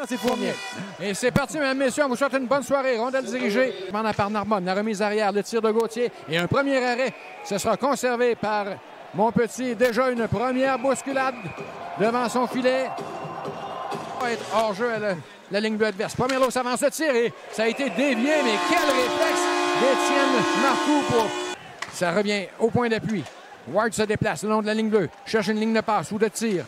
C'est Fournier. Et c'est parti, mesdames, messieurs. On vous souhaite une bonne soirée. Rondelle dirigée par Narbonne. La remise arrière, le tir de Gauthier et un premier arrêt. Ce sera conservé par Montpetit. Déjà une première bousculade devant son filet. Va être hors jeu à la ligne bleue adverse. Première l'eau s'avance le tir et ça a été dévié, mais quel réflexe d'Étienne Marcoux pour... Ça revient au point d'appui. Ward se déplace le long de la ligne bleue. Cherche une ligne de passe ou de tir.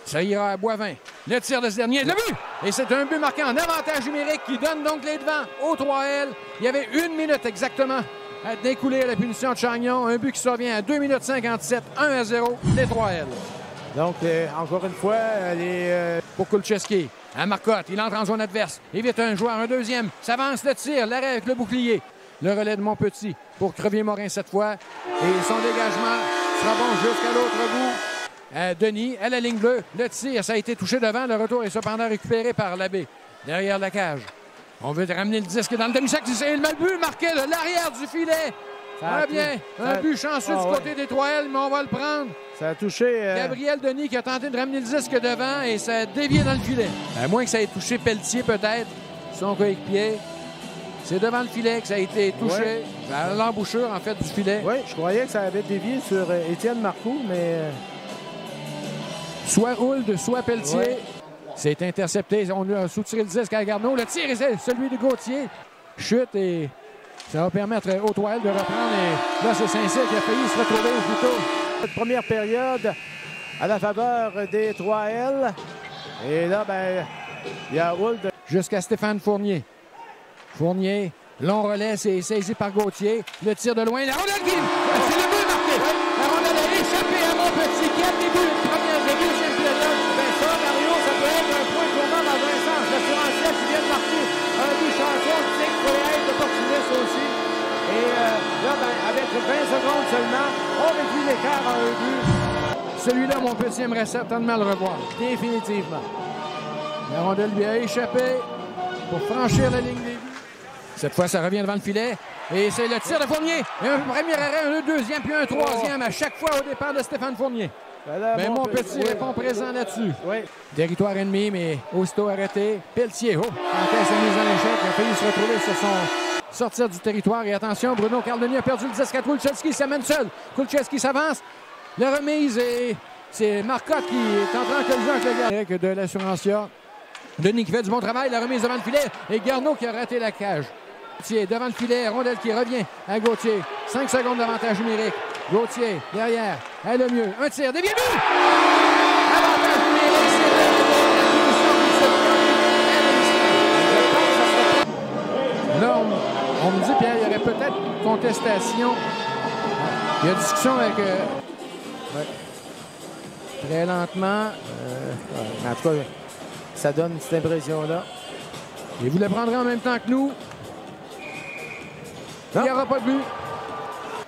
Ça ira à Boivin. Le tir de ce dernier. Le but! Et c'est un but marqué en avantage numérique qui donne donc les devants au 3L. Il y avait 1 minute exactement à découler à la punition de Chagnon. Un but qui survient à 2 minutes 57. 1-0, les 3L. Donc, encore une fois, pour Kulcheski. À Marcotte, il entre en zone adverse. Évite un joueur, un deuxième. S'avance le tir, l'arrêt avec le bouclier. Le relais de Montpetit pour Crevier-Morin cette fois. Et son dégagement sera bon jusqu'à l'autre bout. Denis, à la ligne bleue, le tir, ça a été touché devant. Le retour est cependant récupéré par Labbé, derrière la cage. On veut ramener le disque dans le demi-cercle. C'est le but marqué de l'arrière du filet. Ça bien. Un but chanceux du côté des 3L, mais on va le prendre. Ça a touché... Gabriel Denis qui a tenté de ramener le disque devant et ça a dévié dans le filet. À moins que ça ait touché Pelletier peut-être, son coéquipier. C'est devant le filet que ça a été touché. À l'embouchure, en fait, du filet. Oui, je croyais que ça avait dévié sur Étienne Marcoux, mais... Soit Hould, soit Pelletier. Ouais. C'est intercepté. On a soutiré le disque à Garneau. Le tir est celui de Gauthier. Chute et ça va permettre aux 3L de reprendre. Et là, c'est Saint-Cyr qui a failli se retrouver au plus tôt. Cette première période à la faveur des 3L. Et là, ben, il y a Hould. Jusqu'à Stéphane Fournier. Fournier, long relais, c'est saisi par Gauthier. Le tir de loin. La rondelle qui... C'est le but marqué. La rondelle a échappé à Montpetit. Quel début. Une première et deuxième période. Ben ça, Mario, ça peut être un point tournant dans un sens. L'assurantiel qui vient de marquer un but chanceux. On sait qu'il faut être opportuniste aussi. Et là, ben, avec 20 secondes seulement, on réduit l'écart à un but. Celui-là, Montpetit aimerait certainement le revoir. Définitivement. La rondelle lui a échappé pour franchir la ligne des buts. Cette fois, ça revient devant le filet. Et c'est le tir de Fournier. Un premier arrêt, un deuxième, puis un troisième à chaque fois au départ de Stéphane Fournier. Mais Montpetit répond présent là-dessus. Oui. Territoire ennemi, mais aussitôt arrêté. Pelletier, encaisse sa mise en échec. Il a failli se retrouver sur son sortir du territoire. Et attention, Bruno Cardoni a perdu le disque à Kulcheski. Il s'amène seul. Kulcheski s'avance. La remise et c'est Marcotte qui est en train de collision avec le gardien de l'Assurantia. Denis qui fait du bon travail. La remise devant le filet. Et Garneau qui a raté la cage. Gauthier devant le filet, rondelle qui revient à Gauthier. 5 secondes d'avantage numérique. Gauthier derrière, à le mieux. Un tir, dévié, but! Avantage numérique, c'est la punition qui se Là, on me dit, Pierre, il y aurait peut-être une contestation. Il y a discussion avec... Très lentement. En tout cas, ça donne cette impression-là. Et vous le prendrez en même temps que nous. Il n'y aura pas de but.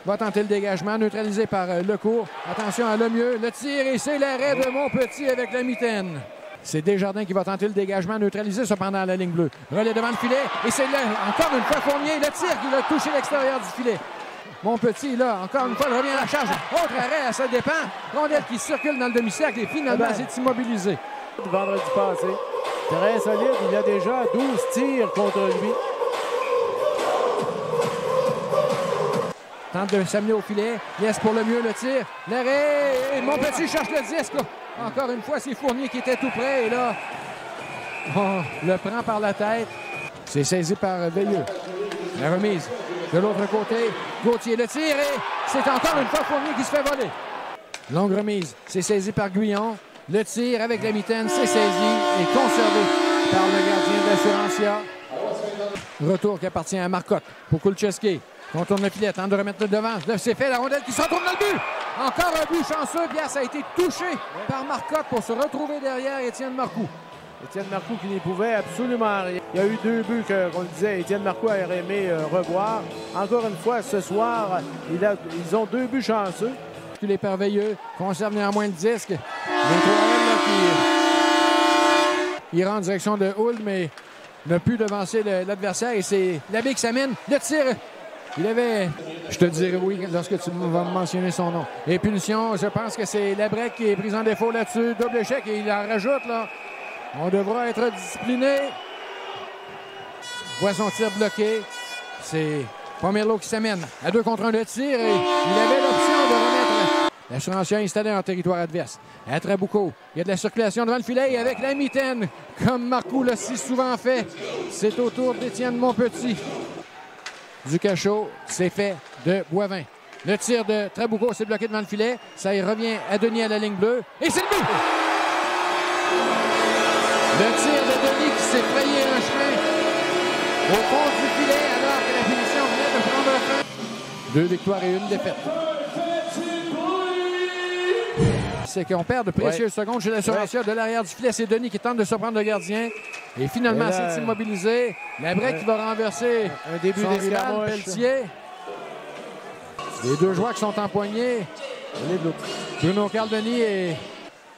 Va tenter le dégagement, neutralisé par Lecourt. Attention à Lemieux. Le tir et c'est l'arrêt de Montpetit avec la mitaine. C'est Desjardins qui va tenter le dégagement, neutralisé cependant à la ligne bleue. Relais devant le filet. Et c'est là, encore une fois, Fournier. Le tir qui va toucher l'extérieur du filet. Montpetit, là, encore une fois, il revient à la charge. Autre arrêt à sa dépens. Rondelle qui circule dans le demi-cercle et finalement, c'est immobilisé. Vendredi passé. Très solide. Il y a déjà 12 tirs contre lui. Tente de s'amener au filet. Laisse pour le mieux le tir. L'arrêt. Montpetit cherche le disque. Encore une fois, c'est Fournier qui était tout près. Et là, on le prend par la tête. C'est saisi par Veilleux. La remise de l'autre côté. Gauthier le tir. Et c'est encore une fois Fournier qui se fait voler. Longue remise. C'est saisi par Guyon. Le tir avec la mitaine, c'est saisi et conservé par le gardien de l'Assurantia. Retour qui appartient à Marcotte pour Kulcheski. Contourne le filet, tente de remettre le devant. C'est fait, la rondelle qui se retrouve dans le but. Encore un but chanceux. Pierre, ça a été touché par Marcotte pour se retrouver derrière Étienne Marcoux. Étienne Marcoux qui n'y pouvait absolument rien. Il y a eu 2 buts qu'on le disait, Étienne Marcoux aurait aimé revoir. Encore une fois, ce soir, ils ont 2 buts chanceux. Les Veilleux conservent néanmoins le disque. Les 3L qui iront en direction de Hould, mais n'a pu devancer l'adversaire. Et c'est Labbé qui s'amène. Le tir, il avait... Je te dirais oui lorsque tu vas mentionner son nom. Et punition, je pense que c'est Labrec qui est pris en défaut là-dessus. Double échec et il en rajoute là. On devra être discipliné. Voit son tir bloqué. C'est Pomerleau qui s'amène à 2 contre 1 de tir. Et il avait l'option de remettre l'assurantiel installé en territoire adverse. À Trabucco, il y a de la circulation devant le filet et avec la mitaine, comme Marcoux l'a si souvent fait. C'est au tour d'Étienne Monpetit. Du cachot, c'est fait de Boivin. Le tir de Trabucco s'est bloqué devant le filet. Ça y revient à Denis à la ligne bleue. Et c'est le but! Le tir de Denis qui s'est frayé un chemin au fond du filet alors que la punition venait de prendre fin. 2 victoires et 1 défaite. C'est qu'on perd de précieuses secondes chez l'assurantiel de l'arrière du filet. C'est Denis qui tente de surprendre le gardien. Et finalement, c'est immobilisé. La break qui va renverser un début son rival, Pelletier. Les 2 joueurs qui sont empoignés. Bruno Caldoni et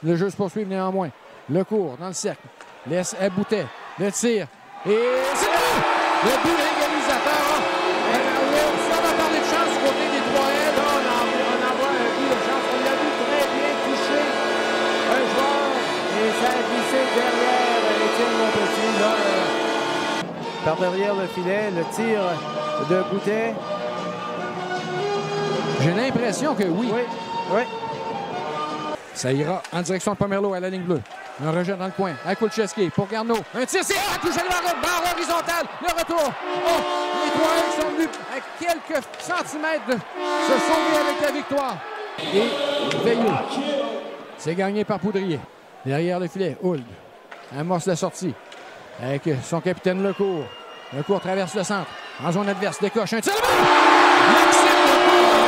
le jeu se poursuit néanmoins. Le court dans le cercle. Laisse à Boutet. Le tir. Et c'est le but égalisateur. Si on va parler de chance du côté des 3L, on envoie un but de chance. On l'a vu très bien toucher un joueur et ça a glissé derrière Étienne Monpetit. Par derrière le filet, le tir de Boutet. J'ai l'impression que oui. Oui. Ça ira en direction de Pomerleau à la ligne bleue. Un rejet dans le coin à Kulcheski pour Garneau. Un tir, c'est touché le barre horizontale. Le retour. Oh, les 3 sont venus à quelques centimètres de se sauver avec la victoire. Et Veilleux. C'est gagné par Poudrier. Derrière le filet, Hould amorce la sortie avec son capitaine Lecourt. Lecourt traverse le centre. En zone adverse, décoche un tir. Maxime Lecourt.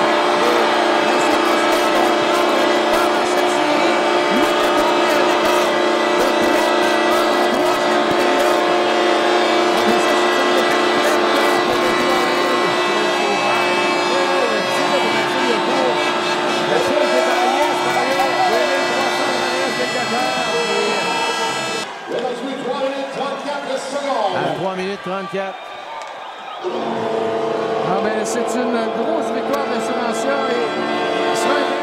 À 3 minutes 34. Ah ben, c'est une grosse victoire de l'assurantiel et